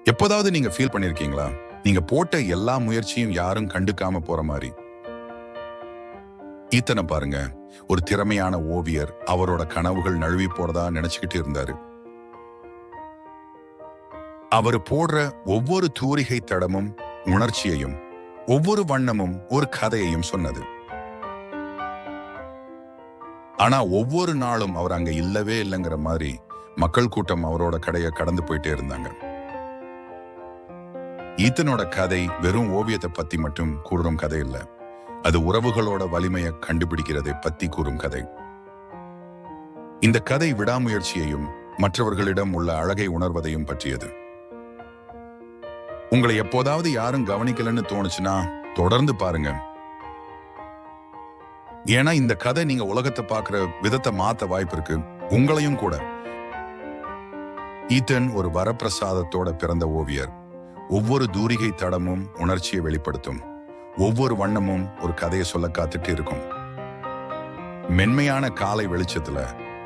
எப்போதாவது நீங்க ஃபீல் பண்ணிருக்கீங்களா? நீங்க போட்ட எல்லா முயற்சியும் யாரும் கண்டுக்காம போற மாதிரி. ஈத்தனை பாருங்க, ஒரு திறமையான ஓவியர். அவரோட கனவுகள் நழுவி போறதா நினைச்சுக்கிட்டு இருந்தாரு. அவர் போடுற ஒவ்வொரு தூரிகை தடமும் உணர்ச்சியையும், ஒவ்வொரு வண்ணமும் ஒரு கதையையும் சொன்னது. ஆனா ஒவ்வொரு நாளும் அவர் அங்க இல்லவே இல்லைங்கிற மாதிரி மக்கள் கூட்டம் அவரோட கடையை கடந்து போயிட்டே இருந்தாங்க. ஈத்தனோட கதை வெறும் ஓவியத்தை பத்தி மட்டும் கூறும் கதை இல்ல, அது உறவுகளோட வலிமையை கண்டுபிடிக்கிறதை பத்தி கூறும் கதை. இந்த கதை விடாமுயற்சியையும் மற்றவர்களிடம் உள்ள அழகை உணர்வதையும் பற்றியது. உங்களை எப்போதாவது யாரும் கவனிக்கலன்னு தோணுச்சுன்னா தொடர்ந்து பாருங்க. ஏன்னா இந்த கதை நீங்க உலகத்தை பார்க்கிற விதத்தை மாத்த வாய்ப்பு இருக்கு, உங்களையும் கூட. ஈத்தன் ஒரு வரப்பிரசாதத்தோட பிறந்த ஓவியர். ஒவ்வொரு தூரிகை தடமும் உணர்ச்சியை வெளிப்படுத்தும், ஒவ்வொரு வண்ணமும் ஒரு கதையை சொல்ல காத்துட்டு இருக்கும். மென்மையான காலை வெளிச்சத்துல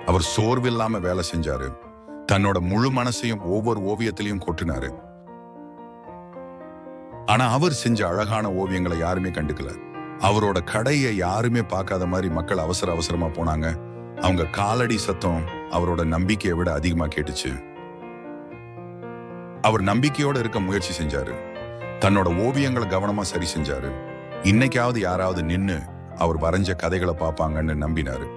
அவர் சோர்வில்லாம வேலை செஞ்சாரு. தன்னோட முழு மனசையும் ஒவ்வொரு ஓவியத்திலையும் கொட்டினாரு. ஆனா அவர் செஞ்ச அழகான ஓவியங்களை யாருமே கண்டுக்கல. அவரோட கடையை யாருமே பார்க்காத மாதிரி மக்கள் அவசர அவசரமா போனாங்க. அவங்க காலடி சத்தம் அவரோட நம்பிக்கையை விட அதிகமா கேட்டுச்சு. அவர் நம்பிக்கையோட இருக்க முயற்சி செஞ்சாரு. தன்னோட ஓவியங்களை கவனமா சரி செஞ்சாரு. இன்னைக்காவது யாராவது நின்னு அவர் வரைஞ்ச கதைகளை பார்ப்பாங்கன்னு நம்பினாரு.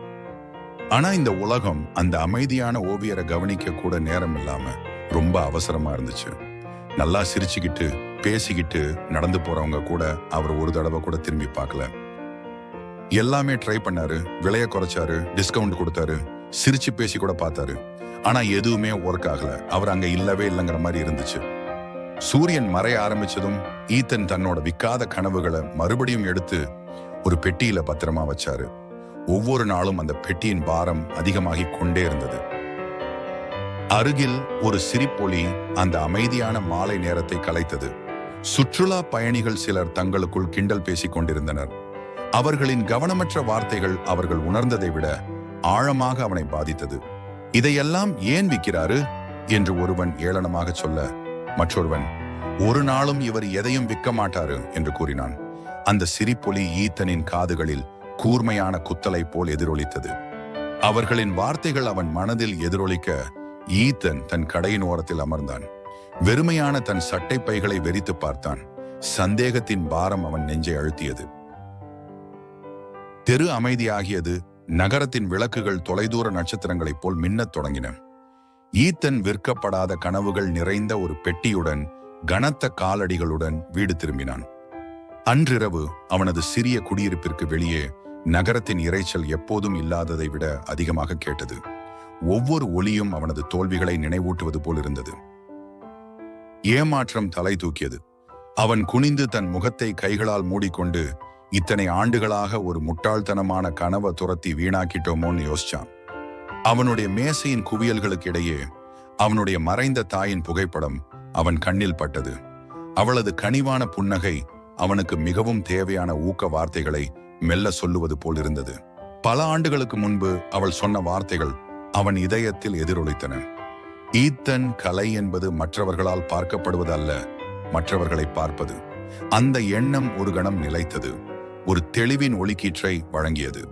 ஆனா இந்த உலகம் அந்த அமைதியான ஓவியரை கவனிக்க கூட நேரம் இல்லாம ரொம்ப அவசரமா இருந்துச்சு. நல்லா சிரிச்சுக்கிட்டு பேசிக்கிட்டு நடந்து போறவங்க கூட அவர் ஒரு தடவை கூட திரும்பி பார்க்கல. எல்லாமே ட்ரை பண்ணாரு, விலைய குறைச்சாரு, டிஸ்கவுண்ட் கொடுத்தாரு, சிரிச்சு பேசி கூட பார்த்தாரு. ஆனா எதுவுமே ஒர்க் ஆகல. அவர் அங்க இல்லவே இல்லைங்கிற மாதிரி இருந்துச்சு. சூரியன் மறைய ஆரம்பிச்சதும் ஈத்தன் தன்னோட விக்காத கனவுகளை மறுபடியும் எடுத்து ஒரு பெட்டியில பத்திரமா வச்சாரு. ஒவ்வொரு நாளும் அந்த பெட்டியின் பாரம் அதிகமாகி கொண்டே இருந்தது. அருகில் ஒரு சிரிப்பொலி அந்த அமைதியான மாலை நேரத்தை கலைத்தது. சுற்றுலா பயணிகள் சிலர் தங்களுக்குள் கிண்டல் பேசிக் கொண்டிருந்தனர். அவர்களின் கவனமற்ற வார்த்தைகள் அவர்கள் உணர்ந்ததை விட ஆழமாக அவனை பாதித்தது. இதையெல்லாம் ஏன் விற்கிறாரு என்று ஒருவன் ஏளனமாக சொல்ல, மற்றொருவன் ஒரு நாளும் இவர் எதையும் விற்க மாட்டாரு என்று கூறினான். அந்த சிரிப்பொலி ஈத்தனின் காதுகளில் கூர்மையான குத்தலை போல் எதிரொலித்தது. அவர்களின் வார்த்தைகள் அவன் மனதில் எதிரொலிக்க ஈத்தன் தன் கடையின் ஓரத்தில் அமர்ந்தான். வெறுமையான தன் சட்டை பைகளை வெறித்து பார்த்தான். சந்தேகத்தின் பாரம் அவன் நெஞ்சை அழுத்தியது. தெரு அமைதியாகியது. நகரத்தின் விளக்குகள் தொலைதூர நட்சத்திரங்களைப் போல் மின்னத் தொடங்கின. ஈத்தன் விற்கப்படாத கனவுகள் நிறைந்த ஒரு பெட்டியுடன் கனத்த காலடிகளுடன் வீடு திரும்பினான். அன்றிரவு அவனது சிறிய குடியிருப்பிற்கு வெளியே நகரத்தின் இரைச்சல் எப்போதும் இல்லாததை விட அதிகமாக கேட்டது. ஒவ்வொரு ஒலியும் அவனது தோல்விகளை நினைவூட்டுவது போல் இருந்தது. ஏமாற்றம் தலை தூக்கியது. அவன் குனிந்து தன் முகத்தை கைகளால் மூடிக்கொண்டு இத்தனை ஆண்டுகளாக ஒரு முட்டாள்தனமான கனவை துரத்தி வீணாக்கிட்டோமோன்னு யோசிச்சான். அவனுடைய மேசையின் குவியல்களுக்கு இடையே அவனுடைய மறைந்த தாயின் புகைப்படம் அவன் கண்ணில் பட்டது. அவளது கனிவான புன்னகை அவனுக்கு மிகவும் தேவையான ஊக்க வார்த்தைகளை மெல்ல சொல்லுவது போல் இருந்தது. பல ஆண்டுகளுக்கு முன்பு அவள் சொன்ன வார்த்தைகள் அவன் இதயத்தில் எதிரொலித்தன. ஈத்தன், கலை என்பது மற்றவர்களால் பார்க்கப்படுவது அல்ல, மற்றவர்களை பார்ப்பது. அந்த எண்ணம் ஒரு கணம் நிலைத்தது. ஒரு தெளிவின் ஒளிக்கீற்றை வழங்கியது.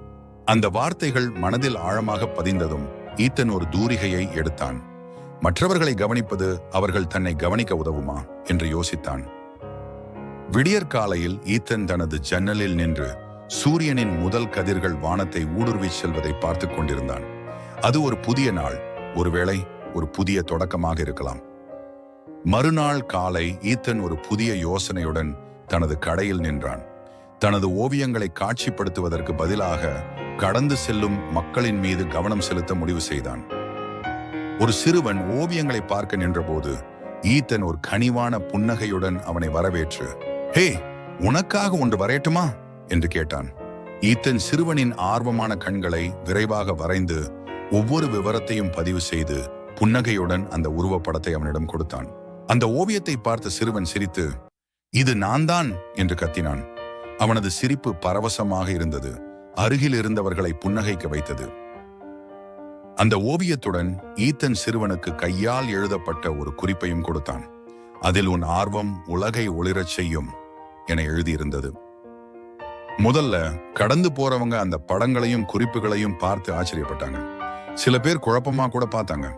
அந்த வார்த்தைகள் மனதில் ஆழமாக பதிந்ததும் ஈத்தன் ஒரு தூரிகையை எடுத்தான். மற்றவர்களை கவனிப்பது அவர்கள் தன்னை கவனிக்க உதவுமா என்று யோசித்தான். விடியற்காலையில் ஈத்தன் தனது ஜன்னலில் நின்று சூரியனின் முதல் கதிர்கள் வானத்தை ஊடுருவி செல்வதை பார்த்து கொண்டிருந்தான். அது ஒரு புதிய நாள், ஒருவேளை ஒரு புதிய தொடக்கமாக இருக்கலாம். மறுநாள் காலை ஈத்தன் ஒரு புதிய யோசனையுடன் தனது கடையில் நின்றான். தனது ஓவியங்களை காட்சிப்படுத்துவதற்கு பதிலாக கடந்து செல்லும் மக்களின் மீது கவனம் செலுத்த முடிவு செய்தான். ஒரு சிறுவன் ஓவியங்களை பார்க்க நின்றபோது ஈத்தன் ஒரு கனிவான புன்னகையுடன் அவனை வரவேற்று, "ஹே, உனக்காக ஒன்று வரையட்டுமா?" என்று கேட்டான். ஈத்தன் சிறுவனின் ஆர்வமான கண்களை விரைவாக வரைந்து ஒவ்வொரு விவரத்தையும் பதிவு செய்து புன்னகையுடன் அந்த உருவப்படத்தை அவனிடம் கொடுத்தான். அந்த ஓவியத்தை பார்த்த சிறுவன் சிரித்து, "இது நான் தான்" என்று கத்தினான். அவனது சிரிப்பு பரவசமாக இருந்தது. அருகில் இருந்தவர்களை புன்னகைக்க வைத்தது. அந்த ஓவியத்துடன் ஈத்தன் சிறுவனுக்கு கையால் எழுதப்பட்ட ஒரு குறிப்பையும் கொடுத்தான். அதில் உன் ஆர்வம் உலகை ஒளிரச் செய்யும் என எழுதியிருந்தது. முதல்ல கடந்து போறவங்க அந்த படங்களையும் குறிப்புகளையும் பார்த்து ஆச்சரியப்பட்டாங்க. சில பேர் குழப்பமா கூட பார்த்தாங்க.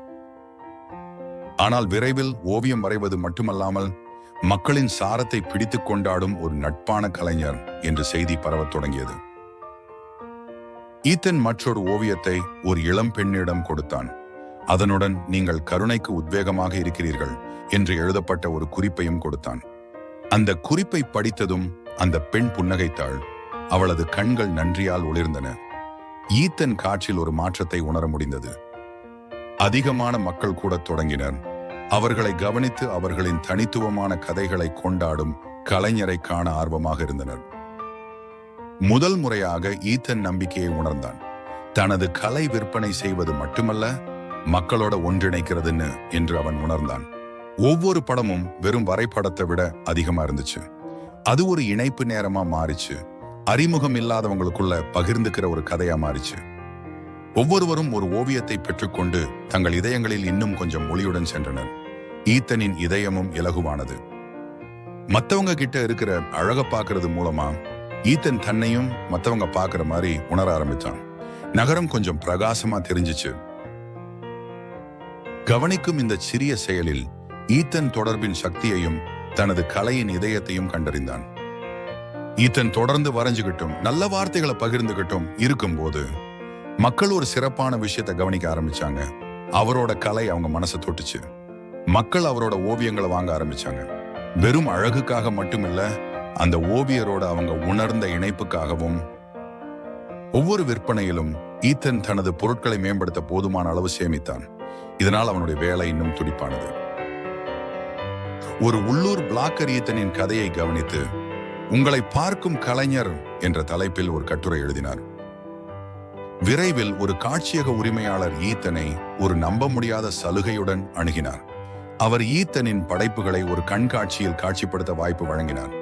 ஆனால் விரைவில் ஓவியம் வரைவது மட்டுமல்லாமல் மக்களின் சாரத்தை பிடித்து கொண்டாடும் ஒரு நட்பான கலைஞர் என்று செய்தி பரவத் தொடங்கியது. ஈத்தன் மற்றொரு ஓவியத்தை ஒரு இளம் பெண்ணிடம் கொடுத்தான். அதனுடன் நீங்கள் கருணைக்கு உத்வேகமாக இருக்கிறீர்கள் என்று எழுதப்பட்ட ஒரு குறிப்பையும் கொடுத்தான். அந்த குறிப்பை படித்ததும் அந்த பெண் புன்னகைத்தாள். அவளது கண்கள் நன்றியால் ஒளிர்ந்தன. ஈத்தன் காட்சியில் ஒரு மாற்றத்தை உணர முடிந்தது. அதிகமான மக்கள் கூட தொடங்கினர். அவர்களை கவனித்து அவர்களின் தனித்துவமான கதைகளை கொண்டாடும் கலைஞரை காண ஆர்வமாக இருந்தனர். முதல் முறையாக ஈத்தன் நம்பிக்கையை உணர்ந்தான். தனது கலை விற்பனை செய்வது மட்டுமல்ல, மக்களோட ஒன்றிணைக்கிறதுன்னு என்று அவன் உணர்ந்தான். ஒவ்வொரு படமும் வெறும் வரைபடத்தை விட அதிகமா இருந்துச்சு. அது ஒரு இணைப்பு நேரமா மாறிச்சு. அறிமுகம் இல்லாதவங்களுக்குள்ள பகிர்ந்துக்கிற ஒரு கதையா மாறிச்சு. ஒவ்வொருவரும் ஒரு ஓவியத்தை பெற்றுக்கொண்டு தங்கள் இதயங்களில் இன்னும் கொஞ்சம் ஒளியுடன் சென்றனர். ஈத்தனின் இதயமும் இலகுவானது. மத்தவங்க கிட்ட இருக்கிற அழக பாக்குறது மூலமா ஈத்தன் தன்னையும் மத்தவங்க பாக்குற மாதிரி உணர ஆரம்பிச்சான். நகரம் கொஞ்சம் பிரகாசமா தெரிஞ்சிச்சு. கவனிக்கும் இந்த சிறிய செயலில் ஈத்தன் தொடர்பின் சக்தியையும் தனது கலையின் இதயத்தையும் கண்டறிந்தான். ஈத்தன் தொடர்ந்து வரைஞ்சுகிட்டும் நல்ல வார்த்தைகளை பகிர்ந்துகிட்டும் இருக்கும்போது மக்கள் ஒரு சிறப்பான விஷயத்தை கவனிக்க ஆரம்பிச்சாங்க. அவரோட கலை அவங்க மனசை தொட்டுச்சு. மக்கள் அவரோட ஓவியங்களை வாங்க ஆரம்பிச்சாங்க. வெறும் அழகுக்காக மட்டுமில்ல, அந்த ஓவியரோட அவங்க உணர்ந்த இணைப்புக்காகவும். ஒவ்வொரு விற்பனையிலும் ஈத்தன் தனது பொருட்களை மேம்படுத்த போதுமான அளவு சேமித்தான். இதனால் அவனுடைய வேலை இன்னும் துடிப்பானது. ஒரு உள்ளூர் பிளாக்கர் ஈத்தனின் கதையை கவனித்து உங்களை பார்க்கும் கலைஞர் என்ற தலைப்பில் ஒரு கட்டுரை எழுதினார். விரைவில் ஒரு காட்சியக உரிமையாளர் ஈத்தனை ஒரு நம்ப முடியாத சலுகையுடன் அணுகினார். அவர் ஈத்தனின் படைப்புகளை ஒரு கண்காட்சியில் காட்சிப்படுத்த வாய்ப்பு வழங்கினார்.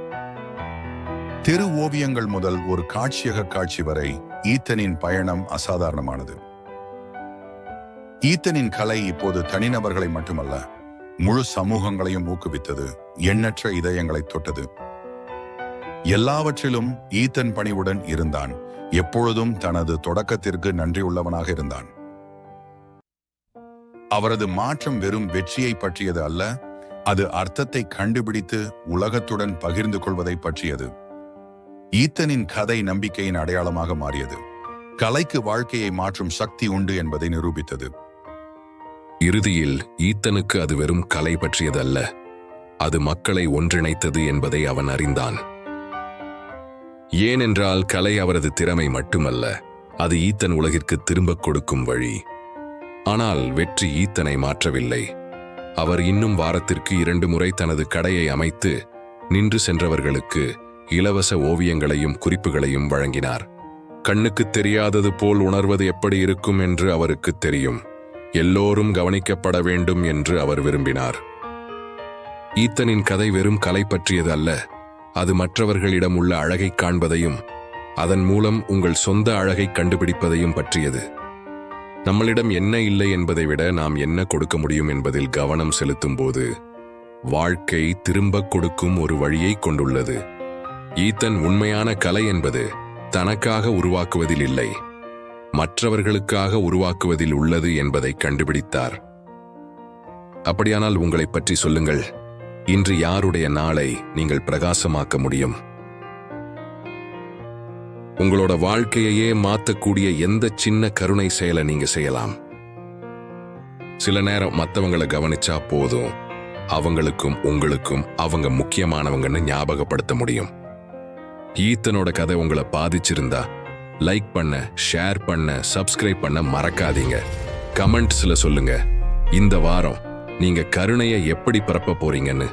தெரு ஓவியங்கள் முதல் ஒரு காட்சியக காட்சி வரை ஈத்தனின் பயணம் அசாதாரணமானது. ஈத்தனின் கலை இப்போது தனிநபர்களை மட்டுமல்ல, முழு சமூகங்களையும் ஊக்குவித்தது. எண்ணற்ற இதயங்களை தொட்டது. எல்லாவற்றிலும் ஈத்தன் பணிவுடன் இருந்தான். எப்பொழுதும் தனது தொடக்கத்திற்கு நன்றியுள்ளவனாக இருந்தான். அவரது மாற்றம் வெறும் வெற்றியை பற்றியது அல்ல, அது அர்த்தத்தை கண்டுபிடித்து உலகத்துடன் பகிர்ந்து கொள்வதை பற்றியது. ஈத்தனின் கதை நம்பிக்கையின் அடையாளமாக மாறியது. கலைக்கு வாழ்க்கையை மாற்றும் சக்தி உண்டு என்பதை நிரூபித்தது. இறுதியில் ஈத்தனுக்கு அது வெறும் கலை பற்றியதல்ல, அது மக்களை ஒன்றிணைத்தது என்பதை அவன் அறிந்தான். ஏனென்றால் கலை அவரது திறமை மட்டுமல்ல, அது ஈத்தன் உலகிற்கு திரும்பக் கொடுக்கும் வழி. ஆனால் வெற்றி ஈத்தனை மாற்றவில்லை. அவர் இன்னும் வாரத்திற்கு 2 முறை தனது கடையை அமைத்து நின்று சென்றவர்களுக்கு இலவச ஓவியங்களையும் குறிப்புகளையும் வழங்கினார். கண்ணுக்கு தெரியாதது போல் உணர்வது எப்படி இருக்கும் என்று அவருக்கு தெரியும். எல்லோரும் கவனிக்கப்பட வேண்டும் என்று அவர் விரும்பினார். ஈத்தனின் கதை வெறும் கலை பற்றியது அல்ல, அது மற்றவர்களிடம் உள்ள அழகை காண்பதையும் அதன் மூலம் உங்கள் சொந்த அழகை கண்டுபிடிப்பதையும் பற்றியது. நம்மளிடம் என்ன இல்லை என்பதை விட நாம் என்ன கொடுக்க முடியும் என்பதில் கவனம் செலுத்தும் போது வாழ்க்கை திரும்பக் கொடுக்கும் ஒரு வழியை கொண்டுள்ளது. ஈத்தன் உண்மையான கலை என்பது தனக்காக உருவாக்குவதில் இல்லை, மற்றவர்களுக்காக உருவாக்குவதில் உள்ளது என்பதை கண்டுபிடித்தார். அப்படியானால் உங்களை பற்றி சொல்லுங்கள். இன்று யாருடைய நாளை நீங்கள் பிரகாசமாக்க முடியும்? உங்களோட வாழ்க்கையையே மாற்றக்கூடிய எந்த சின்ன கருணை செயலை நீங்க செய்யலாம். சில நேரம் மற்றவங்களை கவனிச்சா போதும், அவங்களுக்கும் உங்களுக்கும் அவங்க முக்கியமானவங்கன்னு ஞாபகப்படுத்த முடியும். ஈத்தனோட கதை உங்களை பாதிச்சிருந்தா லைக் பண்ண, ஷேர் பண்ண, சப்ஸ்கிரைப் பண்ண மறக்காதீங்க. கமெண்ட்ஸ்ல சொல்லுங்க இந்த வாரம் நீங்க கருணையை எப்படி பரப்ப போறீங்கன்னு.